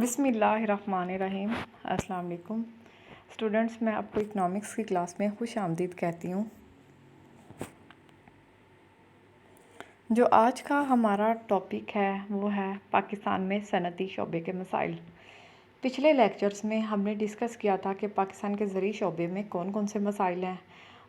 بسم اللہ الرحمن الرحیم۔ السلام علیکم اسٹوڈنٹس، میں آپ کو اکنامکس کی کلاس میں خوش آمدید کہتی ہوں۔ جو آج کا ہمارا ٹاپک ہے وہ ہے پاکستان میں صنعتی شعبے کے مسائل۔ پچھلے لیکچرز میں ہم نے ڈسکس کیا تھا کہ پاکستان کے زرعی شعبے میں کون کون سے مسائل ہیں،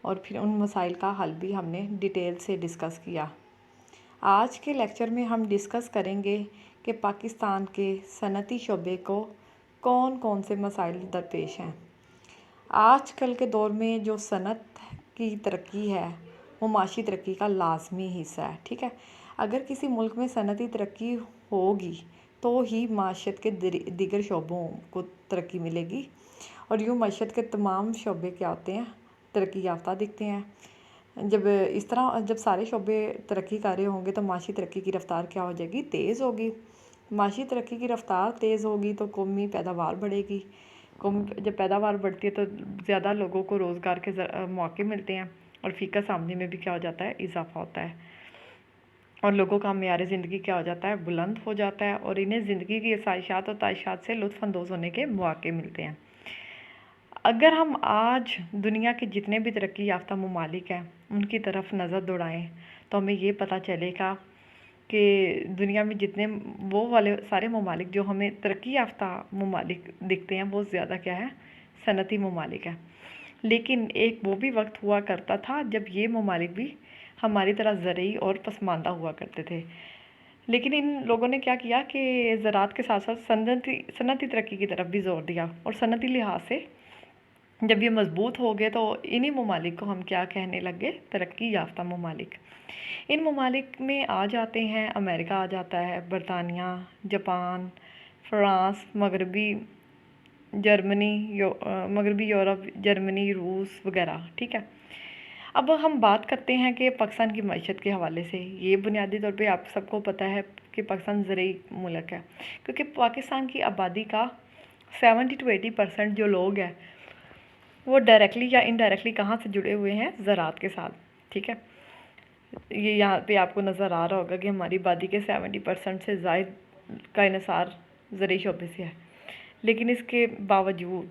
اور پھر ان مسائل کا حل بھی ہم نے ڈیٹیل سے ڈسکس کیا۔ آج کے لیکچر میں ہم ڈسکس کریں گے کہ پاکستان کے صنعتی شعبے کو کون کون سے مسائل درپیش ہیں۔ آج کل کے دور میں جو صنعت کی ترقی ہے وہ معاشی ترقی کا لازمی حصہ ہے، ٹھیک ہے۔ اگر کسی ملک میں صنعتی ترقی ہوگی تو ہی معیشت کے دیگر شعبوں کو ترقی ملے گی، اور یوں معیشت کے تمام شعبے کیا ہوتے ہیں، ترقی یافتہ دکھتے ہیں۔ جب سارے شعبے ترقی کر رہے ہوں گے تو معاشی ترقی کی رفتار کیا ہو جائے گی، تیز ہوگی۔ معاشی ترقی کی رفتار تیز ہوگی تو قومی پیداوار بڑھے گی۔ جب پیداوار بڑھتی ہے تو زیادہ لوگوں کو روزگار کے مواقع ملتے ہیں، اور فی کس آمدنی میں بھی کیا ہو جاتا ہے، اضافہ ہوتا ہے، اور لوگوں کا معیار زندگی کیا ہو جاتا ہے، بلند ہو جاتا ہے، اور انہیں زندگی کی آسائشات اور تعیشات سے لطف اندوز ہونے کے مواقع ملتے ہیں۔ اگر ہم آج دنیا کے جتنے بھی ترقی یافتہ ممالک ہیں ان کی طرف نظر دوڑائیں تو ہمیں یہ پتہ چلے گا کہ دنیا میں جتنے وہ والے سارے ممالک جو ہمیں ترقی یافتہ ممالک دکھتے ہیں وہ زیادہ کیا ہے، صنعتی ممالک ہیں۔ لیکن ایک وہ بھی وقت ہوا کرتا تھا جب یہ ممالک بھی ہماری طرح زرعی اور پسماندہ ہوا کرتے تھے، لیکن ان لوگوں نے کیا کیا کہ زراعت کے ساتھ ساتھ صنعتی ترقی کی طرف بھی زور دیا، اور صنعتی لحاظ سے جب یہ مضبوط ہو گئے تو انہی ممالک کو ہم کیا کہنے لگ گئے، ترقی یافتہ ممالک۔ ان ممالک میں آ جاتے ہیں امریکہ، آ جاتا ہے برطانیہ، جاپان، فرانس، مغربی یورپ، جرمنی، روس وغیرہ، ٹھیک ہے۔ اب ہم بات کرتے ہیں کہ پاکستان کی معیشت کے حوالے سے، یہ بنیادی طور پہ آپ سب کو پتہ ہے کہ پاکستان زرعی ملک ہے، کیونکہ پاکستان کی آبادی کا 70 to 80% جو لوگ ہیں وہ ڈائریکٹلی یا انڈائریکٹلی کہاں سے جڑے ہوئے ہیں، زراعت کے ساتھ، ٹھیک ہے۔ یہ یہاں پہ آپ کو نظر آ رہا ہوگا کہ ہماری آبادی کے 70% سے زائد کا انحصار زرعی شعبے سے ہے، لیکن اس کے باوجود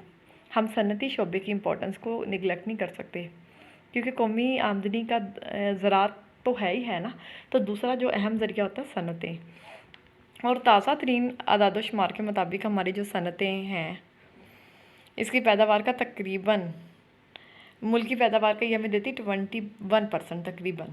ہم صنعتی شعبے کی امپورٹنس کو نگلیکٹ نہیں کر سکتے، کیونکہ قومی آمدنی کا زراعت تو ہے ہی ہے نا، تو دوسرا جو اہم ذریعہ ہوتا ہے صنعتیں، اور تازہ ترین اعداد و شمار کے مطابق ہماری جو صنعتیں ہیں اس کی پیداوار کا تقریباً ملکی پیداوار کا یہ ہمیں دیتی 21% تقریباً۔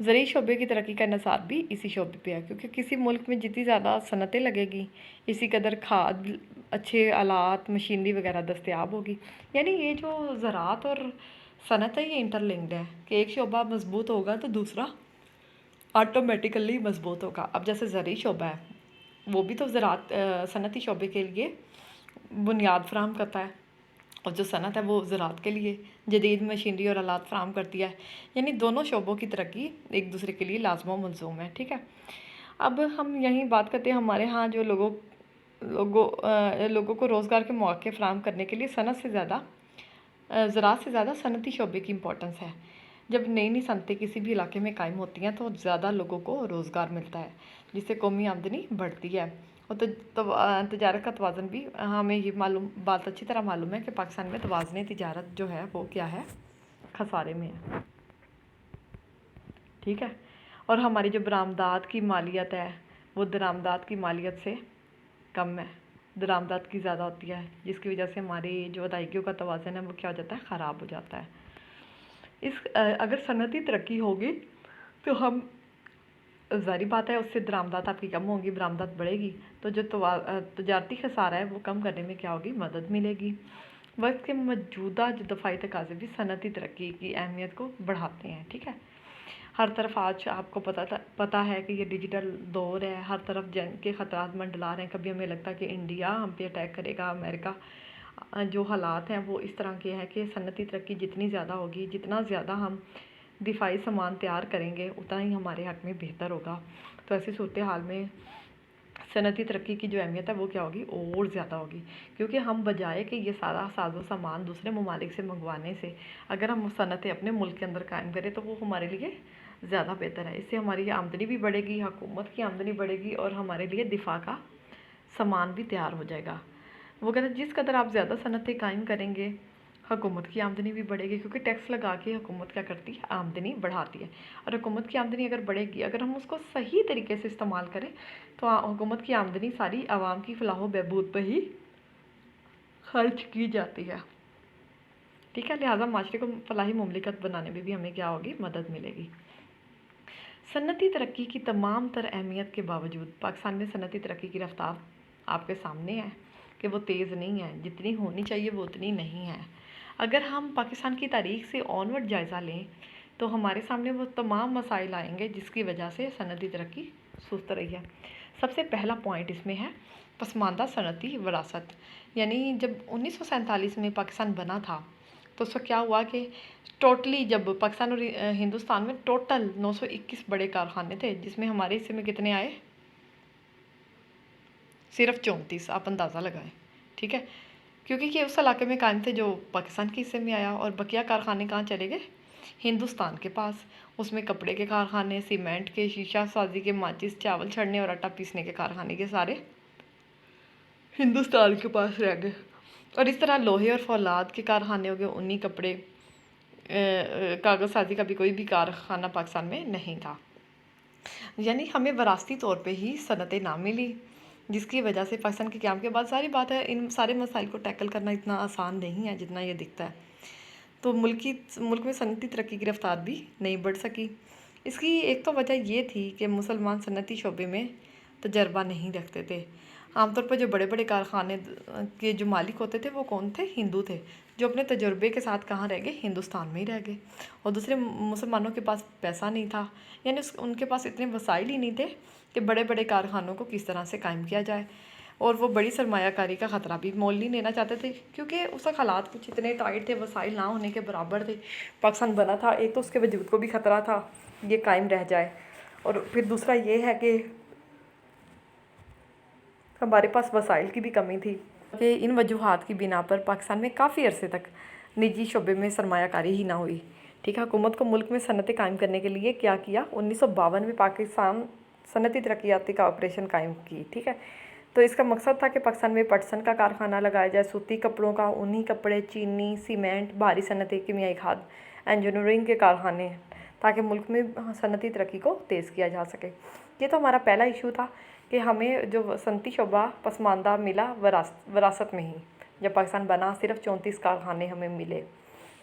زرعی شعبے کی ترقی کا انحصار بھی اسی شعبے پہ ہے، کیونکہ کسی ملک میں جتنی زیادہ صنعتیں لگے گی اسی قدر کھاد، اچھے آلات، مشینری وغیرہ دستیاب ہوگی۔ یعنی یہ جو زراعت اور صنعت ہے یہ انٹر لنکڈ ہے، کہ ایک شعبہ مضبوط ہوگا تو دوسرا آٹومیٹیکلی مضبوط ہوگا۔ اب جیسے زرعی شعبہ ہے وہ بھی تو صنعتی شعبے کے لیے بنیاد فراہم کرتا ہے، اور جو صنعت ہے وہ زراعت کے لیے جدید مشینری اور آلات فراہم کرتی ہے، یعنی دونوں شعبوں کی ترقی ایک دوسرے کے لیے لازم و ملزوم ہے، ٹھیک ہے۔ اب ہم یہیں بات کرتے ہیں ہمارے ہاں جو لوگوں کو روزگار کے مواقع فراہم کرنے کے لیے زراعت سے زیادہ صنعتی شعبے کی امپورٹنس ہے۔ جب نئی نئی صنعتیں کسی بھی علاقے میں قائم ہوتی ہیں تو زیادہ لوگوں کو روزگار ملتا ہے، جس سے قومی آمدنی بڑھتی ہے، اور تجارت کا توازن بھی ہمیں یہ بات اچھی طرح معلوم ہے کہ پاکستان میں توازن تجارت جو ہے وہ کیا ہے، خسارے میں ہے، ٹھیک ہے۔ اور ہماری جو برآمدات کی مالیت ہے وہ درآمدات کی مالیت سے کم ہے، درآمدات کی زیادہ ہوتی ہے، جس کی وجہ سے ہماری جو ادائیگیوں کا توازن ہے وہ کیا ہو جاتا ہے، خراب ہو جاتا ہے۔ اگر صنعتی ترقی ہوگی تو ہم ظاہری بات ہے اس سے درآمدات آپ کی کم ہوں گی، برآمدات بڑھے گی تو جو تجارتی خسارہ ہے وہ کم کرنے میں کیا ہوگی، مدد ملے گی۔ وقت کے موجودہ جو دفاعی تقاضے بھی صنعتی ترقی کی اہمیت کو بڑھاتے ہیں، ٹھیک ہے۔ ہر طرف آج آپ کو پتہ ہے کہ یہ ڈیجیٹل دور ہے، ہر طرف جنگ کے خطرات منڈلا رہے ہیں، کبھی ہمیں لگتا ہے کہ انڈیا ہم پہ اٹیک کرے گا، امریکہ، جو حالات ہیں وہ اس طرح کے ہیں کہ صنعتی ترقی جتنی زیادہ ہوگی، جتنا زیادہ ہم دفاعی سامان تیار کریں گے اتنا ہی ہمارے حق میں بہتر ہوگا۔ تو ایسی صورتحال میں صنعتی ترقی کی جو اہمیت ہے وہ کیا ہوگی، اور زیادہ ہوگی، کیونکہ ہم بجائے کہ یہ سارا ساز و سامان دوسرے ممالک سے منگوانے سے اگر ہم صنعتیں اپنے ملک کے اندر قائم کریں تو وہ ہمارے لیے زیادہ بہتر ہے۔ اس سے ہماری آمدنی بھی بڑھے گی، حکومت کی آمدنی بڑھے گی، اور ہمارے لیے دفاع کا सामान भी तैयार हो जाएगा। वो कहते हैं जिस कदर आप ज़्यादा सनतें कायम करेंगे, हुकूमत की आमदनी भी बढ़ेगी, क्योंकि टैक्स लगा के हुकूमत क्या करती है, आमदनी बढ़ाती है। और हुकूमत की आमदनी अगर बढ़ेगी, अगर हम उसको सही तरीके से इस्तेमाल करें, तो हुकूमत की आमदनी सारी आवाम की फलाह बहबूद पर ही खर्च की जाती है। ठीक है, लिहाजा माशरे को फलाही मुमलिकत बनाने में भी हमें क्या होगी, मदद मिलेगी। सनती तरक्की की तमाम तर अहमियत के बावजूद पाकिस्तान में सनती तरक्की की रफ्तार आपके सामने है कि वो तेज़ नहीं है, जितनी होनी चाहिए वो उतनी नहीं है। अगर हम पाकिस्तान की तारीख से ऑनवर्ड जायज़ा लें तो हमारे सामने वो तमाम मसाइल आएंगे जिसकी वजह से सनती तरक्की सुस्त रही है। सबसे पहला पॉइंट इसमें है पसमानदा सनती विरासत। यानी जब 1947 में पाकिस्तान बना था तो उसका क्या हुआ कि टोटली जब पाकिस्तान और हिंदुस्तान में टोटल 921 बड़े कारखाने थे, जिसमें हमारे हिस्से में कितने आए, सिर्फ 34। आप अंदाज़ा लगाएं। ठीक है, क्योंकि ये उस इलाके में कायम थे जो पाकिस्तान के हिस्से में आया, और बकिया कारखाने कहाँ चले गए, हिंदुस्तान के पास। उसमें कपड़े के कारखाने, सीमेंट के, शीशा साजी के, माचिस, चावल छड़ने और आटा पीसने के कारखाने के सारे हिंदुस्तान के पास रह गए। और इस तरह लोहे और फौलाद के कारखाने हो गए, ऊनी कपड़े, कागज़ साजी का भी कोई भी कारखाना पाकिस्तान में नहीं था। यानी हमें वरासती तौर पे ही सनतें ना मिली, जिसकी वजह से पाकिस्तान के क़याम के बाद सारी बात है, इन सारे मसाइल को टैकल करना इतना आसान नहीं है जितना ये दिखता है। तो मुल्क में सनती तरक्की की रफ्तार भी नहीं बढ़ सकी। इसकी एक तो वजह ये थी कि मुसलमान सनती शोबे में तजर्बा नहीं रखते थे। आमतौर पर जो बड़े बड़े कारखाने के जो मालिक होते थे वो कौन थे, हिंदू थे, जो अपने तजुर्बे के साथ कहाँ रह गए, हिंदुस्तान में ही रह गए। और दूसरे मुसलमानों के पास पैसा नहीं था, यानी उनके पास इतने वसाइल ही नहीं थे कि बड़े बड़े कारखानों को किस तरह से कायम किया जाए। और वो बड़ी सरमायाकारी का ख़तरा भी मोल नहीं लेना चाहते थे, क्योंकि उस वक्त हालात कुछ इतने टाइट थे, वसाइल ना होने के बराबर थे। पाकिस्तान बना था, एक तो उसके वजूद को भी ख़तरा था ये कायम रह जाए, और फिर दूसरा ये है कि हमारे पास वसाइल की भी कमी थी कि इन वजूहात की बिना पर पाकिस्तान में काफ़ी अरसे तक निजी शोबे में सरमायाकारी ही ना हुई। ठीक है, हुकूमत को मुल्क में सनतें कायम करने के लिए क्या किया, 1952 में पाकिस्तान सनती तरक्याती का ऑपरेशन कायम की। ठीक है, तो इसका मकसद था कि पाकिस्तान में पटसन का कारखाना लगाया जाए, सूती कपड़ों का, ऊनी कपड़े, चीनी, सीमेंट, भारी सनतें, कीमियाई खाद, इंजीनियरिंग के कारखाने, ताकि मुल्क में सनती तरक्की को तेज़ किया जा सके। ये तो हमारा पहला इशू था कि हमें जो सनती शोबा पसमानदा मिला वरासत में ही। जब पाकिस्तान बना सिर्फ 34 कारखाने हमें मिले,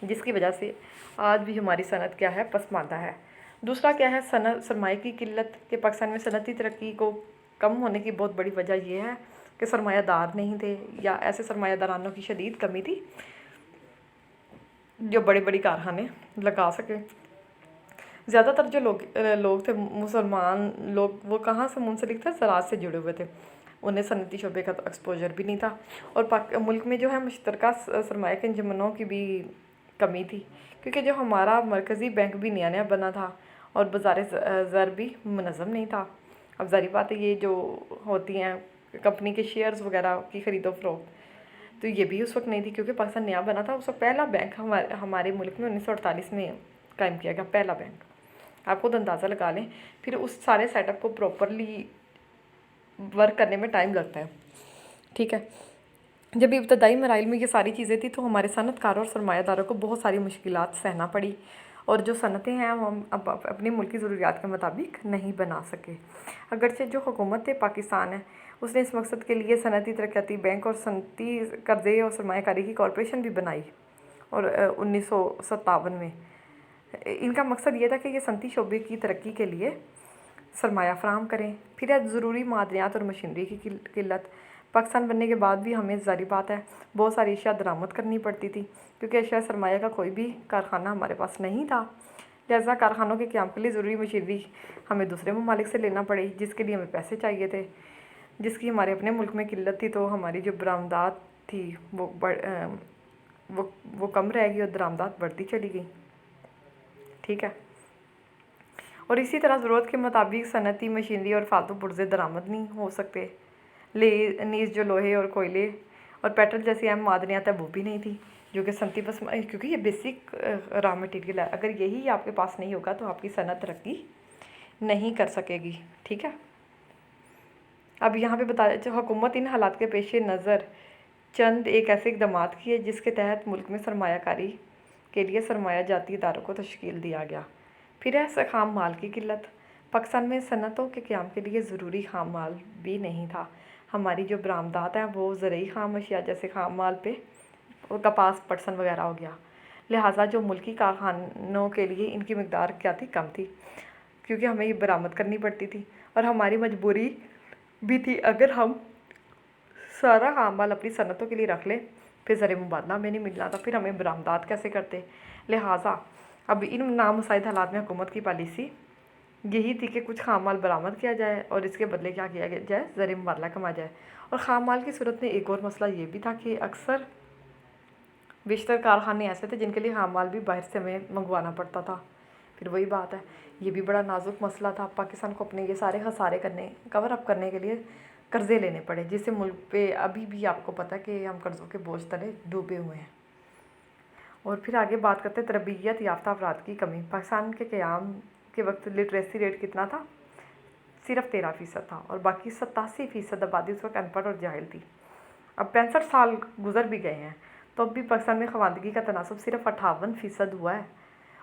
जिसकी वजह से आज भी हमारी सनत क्या है, पसमानदा है। दूसरा क्या है, सरमाए की किल्लत। के पाकिस्तान में सनती तरक्की को कम होने की बहुत बड़ी वजह यह है कि सरमायादार नहीं थे, या ऐसे सरमायादारानों की शदीद कमी थी जो बड़े बड़े कारखाने लगा सके। ज़्यादातर जो लोग थे मुसलमान लोग, वो कहाँ से मुंसलिक थे, ज़राअत से जुड़े हुए थे, उन्हें सनती शोबे का तो एक्सपोजर भी नहीं था। और मुल्क में जो है मुश्तरका सरमाया के अंजुमनों की भी कमी थी, क्योंकि जो हमारा मरकज़ी बैंक भी नया नया बना था और बाज़ार ज़र भी मुनज़्ज़म नहीं था। अब ज़ाहिर बात है, ये जो होती हैं कंपनी के शेयर्स वगैरह की ख़रीदो फरोख्त, तो ये भी उस वक्त नहीं थी, क्योंकि पाकिस्तान नया बना था। उस वक्त पहला बैंक हमारे मुल्क में 1948 में कायम किया गया, पहला बैंक। आप खुद अंदाज़ा लगा लें, फिर उस सारे सेटअप को प्रॉपरली वर्क करने में टाइम लगता है। ठीक है, जब इब्तदाई मराइल में ये सारी चीज़ें थी तो हमारे सनतकारों और सरमायादारों को बहुत सारी मुश्किलात सहना पड़ी, और जो सनतें हैं वो हम अब अपनी मुल्की ज़रूरियात के मुताबिक नहीं बना सके। अगरचे जो हुकूमत पाकिस्तान है उसने इस मकसद के लिए सनती तरक्याती बैंक और सनती कर्ज़े और सरमायाकारी की कॉरपोरेशन भी बनाई, और 1957 में। इनका मकसद ये था कि ये सनती शोबे की तरक्की के लिए सरमाया फ़राहम करें। फिर है ज़रूरी मादनियात और मशीनरी की किल्लत। पाकिस्तान बनने के बाद भी हमें ज़ाहिर बात है बहुत सारी अशिया दरामद करनी पड़ती थी, क्योंकि अशिया सरमाया का कोई भी कारखाना हमारे पास नहीं था। लिहाजा कारखानों के क़याम के लिए ज़रूरी मशीनरी हमें दूसरे ममालिक से लेना पड़ी, जिसके लिए हमें पैसे चाहिए थे, जिसकी हमारे अपने मुल्क में किल्लत थी। तो हमारी जो बरामदात थी वो कम रह गई और दरामदात बढ़ती चली गई। ठीक है, और इसी तरह ज़रूरत के मुताबिक सनती मशीनरी और फालतू पुर्जे दरामद नहीं हो सकते। नीज़ जो लोहे और कोयले और पेट्रोल जैसी अहम मादनियात है वो भी नहीं थी, जो कि सनती क्योंकि ये बेसिक रॉ मटेरियल है। अगर यही आपके पास नहीं होगा तो आपकी सनत तरक्की नहीं कर सकेगी। ठीक है, अब यहाँ पे बताया हुकूमत इन हालात के पेश नज़र चंद एक ऐसे इकदाम किए जिसके तहत मुल्क में सरमायाकारी के लिए सरमाया जाती इदारों को तश्कील दिया गया। फिर है खाम माल की किल्लत। पाकिस्तान में सनतों के क़याम के लिए ज़रूरी खाम माल भी नहीं था। हमारी जो बरामदात हैं वो ज़रूरी खाम अशिया जैसे खाम माल पे कपास पटसन वगैरह हो गया, लिहाजा जो मुल्की कारखानों के लिए इनकी मकदार क्या थी, कम थी, क्योंकि हमें ये बरामद करनी पड़ती थी और हमारी मजबूरी भी थी। अगर हम सारा खाम माल अपनी सनतों के लिए रख लें फिर ज़र मुबादला हमें नहीं मिलना था, फिर हमें बरामदात कैसे करते। लिहाजा अब इन नामुसाइद हालात में हुकूमत की पॉलिसी यही थी कि कुछ खाम माल बरामद किया जाए और इसके बदले क्या किया जाए, ज़र मुबादला कमा जाए। और खाम माल की सूरत में एक और मसला ये भी था कि अक्सर बेशतर कारखाने ऐसे थे जिनके लिए खाम माल भी बाहर से हमें मंगवाना पड़ता था। फिर वही बात है, ये भी बड़ा नाजुक मसला था। पाकिस्तान को अपने ये सारे खसारे कवर अप करने के लिए कर्ज़े लेने पड़े, जिससे मुल्क पे अभी भी आपको पता है कि हम कर्ज़ों के बोझ तले डूबे हुए हैं। और फिर आगे बात करते हैं तरबियत याफ्ता अफराद की कमी। पाकिस्तान के क़याम के वक्त लिटरेसी रेट कितना था, सिर्फ 13% था और बाकी 87% आबादी उस वक्त अनपढ़ और जाहिल थी। अब 65 साल गुजर भी गए हैं तो अब भी पाकिस्तान में ख़वानदगी का तनासब सिर्फ 58% हुआ है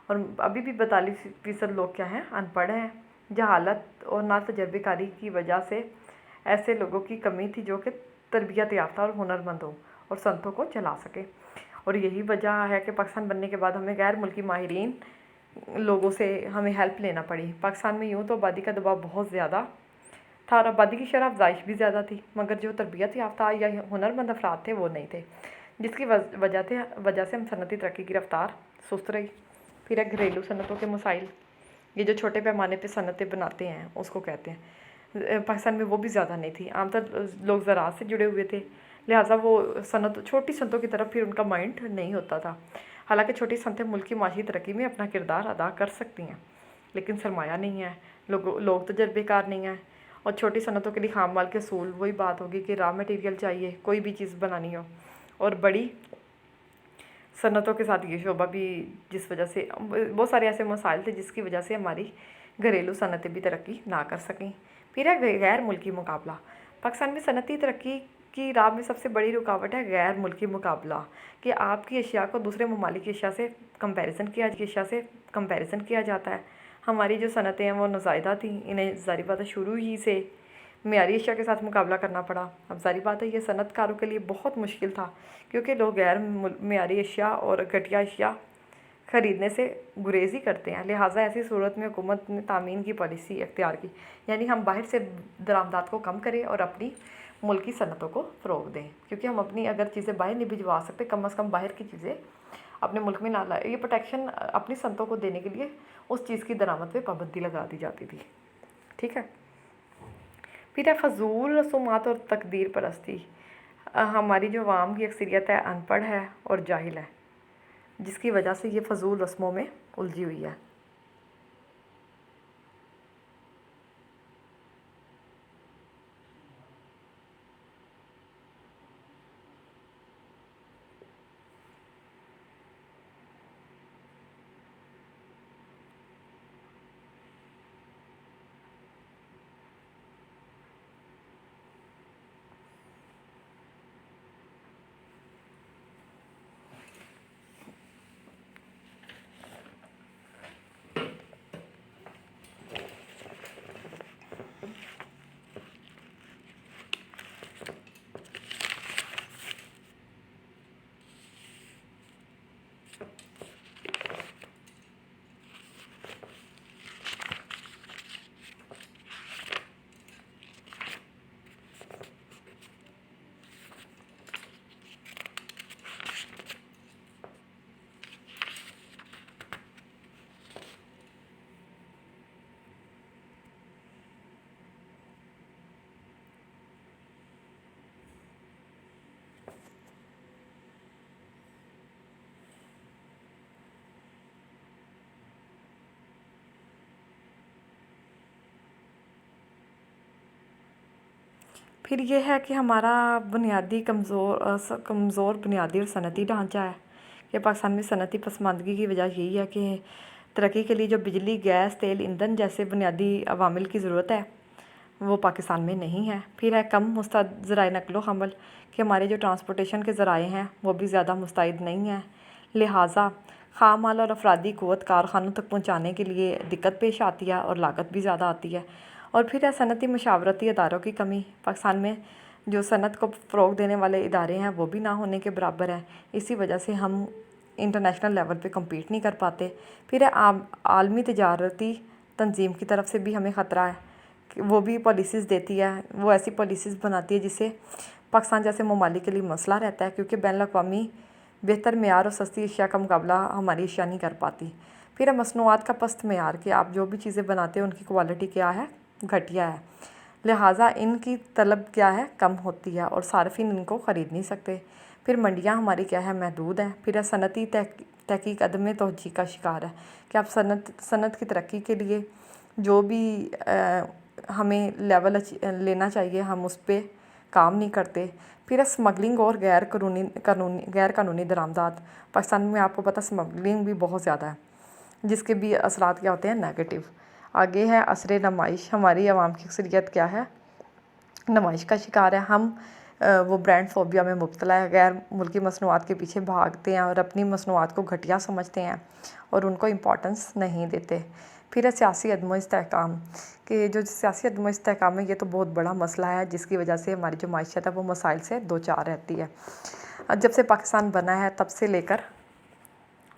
और अभी भी 42% लोग क्या हैं, अनपढ़ हैं। जहालत और ना तजर्बेकारी की वजह से ऐसे लोगों की कमी थी जो कि तरबियत याफ्ता और हुनरमंद हो और सनतों को चला सके। और यही वजह है कि पाकिस्तान बनने के बाद हमें गैर मुल्की माहिरीन लोगों से हमें हेल्प लेना पड़ी। पाकिस्तान में यूँ तो आबादी का दबाव बहुत ज़्यादा था और आबादी की शरह अफजाइश भी ज़्यादा थी, मगर जो तरबियत याफ्ता या हुनरमंद अफराद थे वो नहीं थे, जिसकी वजह से हम सनती तरक्की की रफ्तार सुस्त रही। फिर है घरेलू सनतों के मसाइल। ये जो छोटे पैमाने पे सनतें बनाते हैं उसको कहते हैं। पाकिस्तान में वो भी ज़्यादा नहीं थी। आमतौर लोग ज़राअत से जुड़े हुए थे, लिहाजा वो छोटी सनतों की तरफ फिर उनका माइंड नहीं होता था। हालांकि छोटी सनतें मुल्क की माशी तरक्की में अपना किरदार अदा कर सकती हैं, लेकिन सरमाया नहीं है, लोग तजर्बेकार नहीं हैं। और छोटी सनतों के लिए खाम माल के असूल वही बात होगी कि रॉ मटेरियल चाहिए कोई भी चीज़ बनानी हो। और बड़ी सनतों के साथ ये शोबा भी, जिस वजह से बहुत सारे ऐसे मसाइल थे जिसकी वजह से हमारी घरेलू सनतें भी तरक्की ना कर सकें। फिर है गैर मुल्की मुकाबला। पाकिस्तान में सनती तरक्की की राह में सबसे बड़ी रुकावट है गैर मुल्की मुकाबला, कि आपकी अशिया को दूसरे ममालिक की अशिया से कंपैरिजन किया जाता है। हमारी जो सनतें हैं वो नज़ायदा थी, इन्हें ज़ाहिर बात है शुरू ही से मेयारी अशिया के साथ मुकाबला करना पड़ा। अब ज़ाहिर बात है ये सनतकारों के लिए बहुत मुश्किल था, क्योंकि लोग गैर मेयारी अशिया और घटिया अशिया ख़रीदने से गुरेज ही करते हैं। लिहाजा ऐसी सूरत में हुकूमत ने तामीन की पॉलिसी अख्तियार की, यानी हम बाहर से दरामदात को कम करें और अपनी मुल्की सनतों को फ़रोग दें, क्योंकि हम अपनी अगर चीज़ें बाहर नहीं भिजवा सकते, कम अज़ कम बाहर की चीज़ें अपने मुल्क में ना लाए। ये प्रोटेक्शन अपनी सनतों को देने के लिए उस चीज़ की दरामद पे पाबंदी लगा दी जाती थी। ठीक है। फिर है फजूल रसूमात और तकदीर परस्ती। हमारी जो आवाम की अक्सरियत है अनपढ़ है और जाहिल है, जिसकी वजह से ये फजूल रस्मों में उलझी हुई है। फिर ये है कि हमारा कमज़ोर बुनियादी और सनती ढांचा है कि पाकिस्तान में सनती पसमानदगी की वजह यही है कि तरक्की के लिए जो बिजली, गैस, तेल, ईंधन जैसे बुनियादी अवामिल की ज़रूरत है وہ پاکستان میں نہیں ہے۔ پھر ہے کم مستعد ذرائع نقل و حمل، کہ ہمارے جو ٹرانسپورٹیشن کے ذرائع ہیں وہ بھی زیادہ مستعد نہیں ہیں، لہٰذا خام مال اور افرادی قوت کارخانوں تک پہنچانے کے لیے دقت پیش آتی ہے اور لاگت بھی زیادہ آتی ہے۔ اور پھر ہے صنعتی مشاورتی اداروں کی کمی، پاکستان میں جو صنعت کو فروغ دینے والے ادارے ہیں وہ بھی نہ ہونے کے برابر ہیں، اسی وجہ سے ہم انٹرنیشنل لیول پہ کمپیٹ نہیں کر پاتے۔ پھر ہے عالمی تجارتی تنظیم کی طرف سے بھی ہمیں خطرہ ہے کہ وہ بھی پالیسیز دیتی ہے، وہ ایسی پالیسیز بناتی ہے جس سے پاکستان جیسے ممالک کے لیے مسئلہ رہتا ہے، کیونکہ بین الاقوامی بہتر معیار اور سستی اشیاء کا مقابلہ ہماری اشیاء نہیں کر پاتی۔ پھر ہے مصنوعات کا پست معیار، کہ آپ جو بھی چیزیں بناتے ہیں ان کی کوالٹی کیا ہے، گھٹیا ہے، لہٰذا ان کی طلب کیا ہے، کم ہوتی ہے اور صارفین ان کو خرید نہیں سکتے۔ پھر منڈیاں ہماری کیا ہے، محدود ہیں۔ پھر ہے صنعتی تحقیق عدم توجہ کا شکار ہے، کہ آپ صنعت کی ترقی کے لیے جو بھی ہمیں لیول لینا چاہیے ہم اس پہ کام نہیں کرتے۔ پھر ہے اسمگلنگ اور غیر قانونی درآمدات، پاکستان میں آپ کو پتہ اسمگلنگ بھی بہت زیادہ ہے، جس کے بھی اثرات کیا ہوتے ہیں، نیگیٹو۔ آگے ہے اثر نمائش، ہماری عوام کی اکثریت کیا ہے، نمائش کا شکار ہے۔ ہم وہ برانڈ فوبیا میں مبتلا ہے، غیر ملکی مصنوعات کے پیچھے بھاگتے ہیں اور اپنی مصنوعات کو گھٹیا سمجھتے ہیں اور ان کو امپورٹنس نہیں دیتے۔ پھر ہے سیاسی عدم استحکام، کہ جو سیاسی عدم استحکام ہے یہ تو بہت بڑا مسئلہ ہے، جس کی وجہ سے ہماری جو معیشت ہے وہ مسائل سے دو چار رہتی ہے۔ جب سے پاکستان بنا ہے تب سے لے کر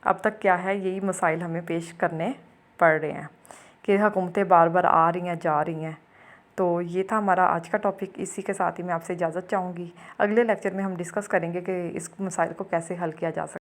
اب تک کیا ہے، یہی مسائل ہمیں پیش کرنے پڑ رہے ہیں کہ حکومتیں بار بار آ رہی ہیں جا رہی ہیں۔ تو یہ تھا ہمارا آج کا ٹاپک، اسی کے ساتھ ہی میں آپ سے اجازت چاہوں گی۔ اگلے لیکچر میں ہم ڈسکس کریں گے کہ اس مسائل کو کیسے حل کیا جا سکتا ہے۔